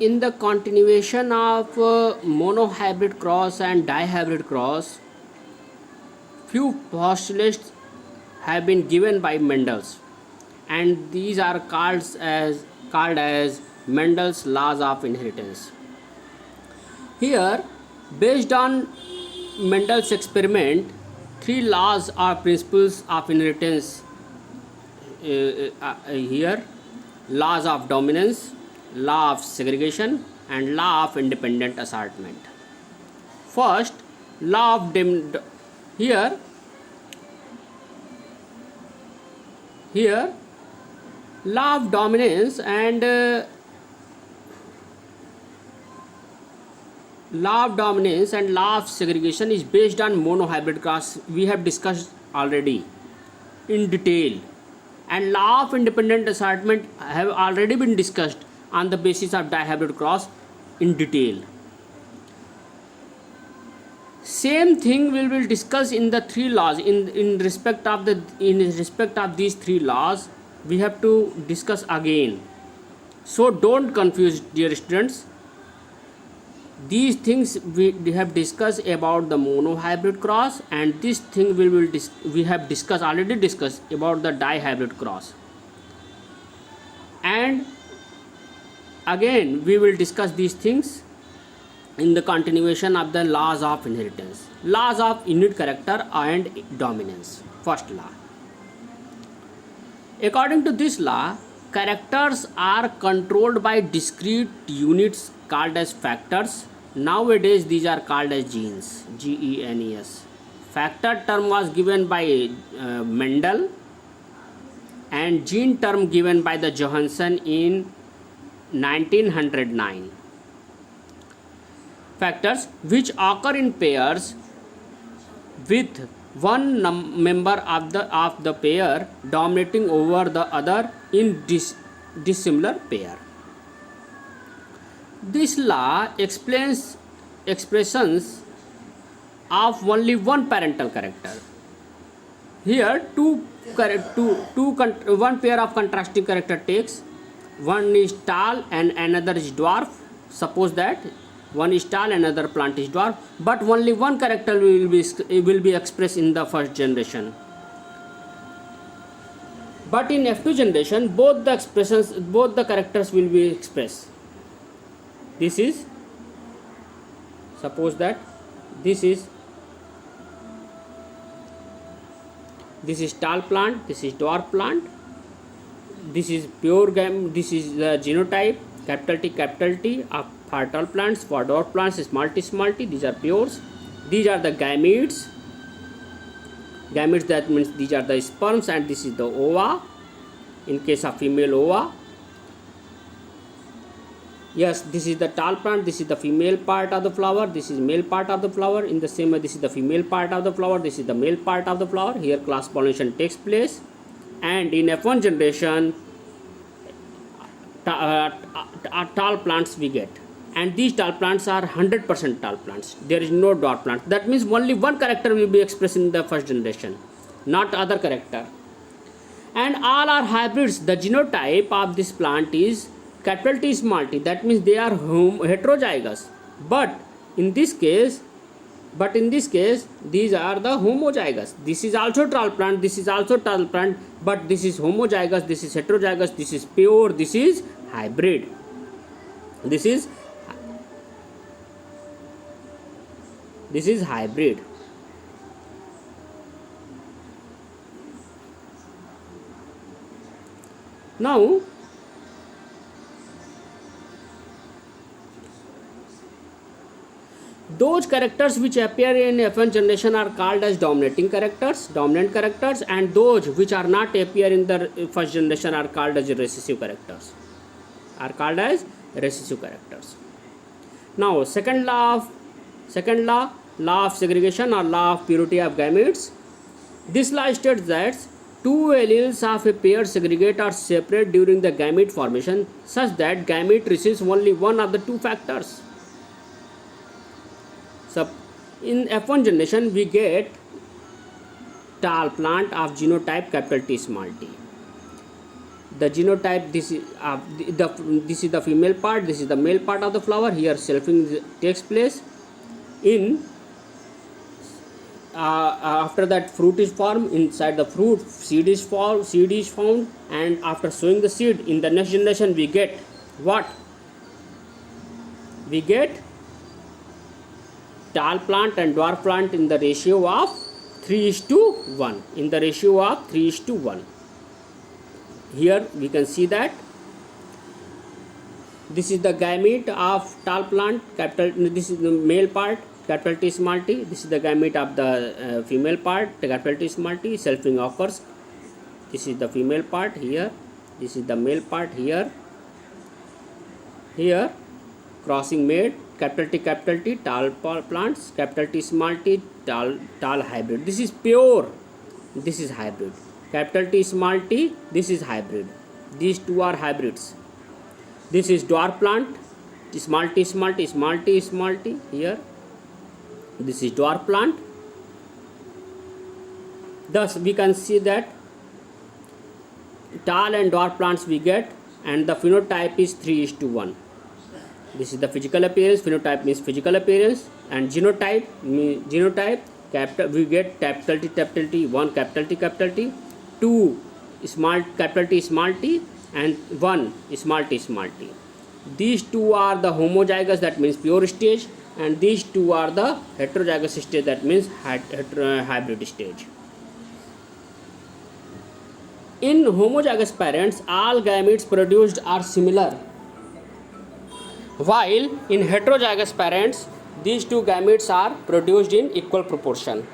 In the continuation of monohybrid cross and dihybrid cross, few postulates have been given by Mendel's, and these are called as Mendel's laws of inheritance. Here, based on Mendel's experiment, three laws or principles of inheritance here: laws of dominance, law of segregation, and law of independent assortment. First, law of here here law of dominance and law of segregation is based on monohybrid cross. We have discussed already in detail, and law of independent assortment have already been discussed on the basis of dihybrid cross in detail. Same thing we will discuss in the three laws. In respect of these three laws, we have to discuss again. So don't confuse, dear students. These things we have discussed about the monohybrid cross, and this thing we have already discussed about the dihybrid cross. And again we will discuss these things in the continuation of the laws of inheritance. Laws of unit character and dominance. First law. According to this law, characters are controlled by discrete units called as factors. Nowadays these are called as genes. Genes. Factor term was given by Mendel, and gene term given by the Johansen in 1909. Factors which occur in pairs with one member of the pair dominating over the other in dissimilar pair. This law explains expressions of only one parental character. Here one pair of contrasting character takes. One is tall and another is dwarf. Suppose that one is tall, another plant is dwarf, but only one character will be expressed in the first generation. But in F2 generation, both the characters will be expressed. This is, suppose that this is tall plant, this is dwarf plant, this is pure this is the genotype capital T of for tall plants. For dwarf plants, small t, these are pures. These are the gametes. Gametes, that means these are the sperms, and this is the ova in case of female ova. Yes, this is the tall plant, this is the female part of the flower, this is male part of the flower. In the same way, this is the female part of the flower, this is the male part of the flower. Here cross pollination takes place, and in F1 generation tall plants we get, and these tall plants are 100% tall plants. There is no dwarf plant. That means only one character will be expressed in the first generation, not other character. And all are hybrids. The genotype of this plant is capital T small t. That means they are heterozygous. But in this case, these are the homozygous. This is also tall plant, this is also tall plant, but this is homozygous, this is heterozygous, this is pure, this is hybrid. This is hybrid. Now those characters which appear in F1 generation are called as dominant characters, and those which are not appear in the first generation are called as recessive characters. Now second law, law of segregation or law of purity of gametes. This law states that two alleles of a pair segregate or separate during the gamete formation such that gamete receives only one of the two factors. So in F1 generation we get tall plant of genotype capital T small t. The genotype, this is the female part, this is the male part of the flower. Here selfing takes place. In after that fruit is formed, inside the fruit seed is found, and after sowing the seed in the next generation we get what? We get tall plant and dwarf plant in the ratio of 3:1. In the ratio of 3:1. Here we can see that this is the gamete of tall plant, capital. This is the male part, capital T small t. This is the gamete of the female part, capital T small t. Selfing occurs. This is the female part here. This is the male part here. Here crossing made, capital T tall plants, capital T small t tall hybrid. This is pure. This is hybrid. Capital T small t, this is hybrid. These two are hybrids. This is dwarf plant, small t small t small t small t here. This is dwarf plant. Thus we can see that tall and dwarf plants we get, and the phenotype is 3:1. This is the physical appearance. Phenotype means physical appearance, and genotype capital we get capital T 1 capital T 2 small capital T small t and 1 small t small t. These two are the homozygous, that means pure stage, and these two are the heterozygous stage, that means hybrid stage. In homozygous parents, all gametes produced are similar, while in heterozygous parents, these two gametes are produced in equal proportion.